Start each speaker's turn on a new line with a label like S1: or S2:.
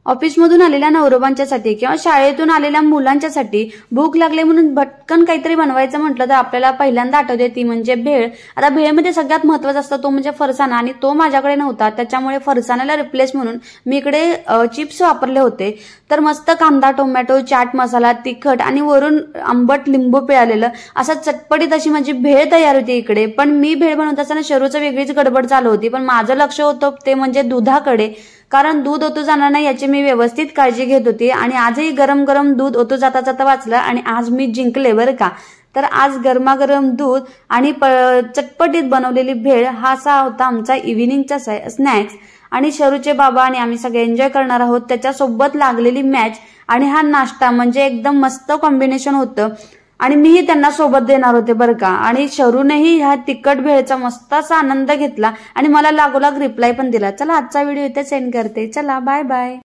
S1: ऑफिसमधून आलेल्या नवरोबांच्यासाठी किंवा शाळेतून आलेल्या मुलांच्यासाठी भूक लागली म्हणून भटकन काहीतरी बनवायचं म्हटलं तर आपल्याला पहिल्यांदा आठवते ती म्हणजे भेळ। आता भेळमध्ये सगळ्यात महत्त्वाचा असतो तो म्हणजे फरसाणा, आणि तो माझ्याकडे नव्हता, त्याच्यामुळे फरसाण्याला रिप्लेस म्हणून मी इकडे चिप्स वापरले होते। तर मस्त कांदा, टोमॅटो, चाट मसाला, तिखट आणि वरून आंबट लिंबू पिळालेलं असं चटपटीत अशी माझी भेळ तयार होती इकडे। पण मी भेळ बनवत असताना शरूचं वेगळीच गडबड चालू होती, पण माझं लक्ष होतं ते म्हणजे दुधाकडे, कारण दूध ओतू जाणार नाही याची मी व्यवस्थित काळजी घेत होती। आणि आजही गरम गरम दूध ओतू जाता जाता वाचलं आणि आज मी जिंकले बरं का। तर आज गरमागरम दूध आणि चटपटीत बनवलेली भेळ हा असा होता आमचा इव्हिनिंगचा स्नॅक्स। आणि शरूचे बाबा आणि आम्ही सगळे एन्जॉय करणार आहोत, त्याच्यासोबत लागलेली मॅच आणि हा नाश्ता म्हणजे एकदम मस्त कॉम्बिनेशन होतं। आणि मीही त्यांना सोबत देणार होते बरं का। आणि शरूनेही ह्या तिखट भेळचा मस्त असा आनंद घेतला आणि मला लागोलाग रिप्लाय पण दिला। चला आजचा व्हिडिओ इथे सेंड करते, चला बाय बाय।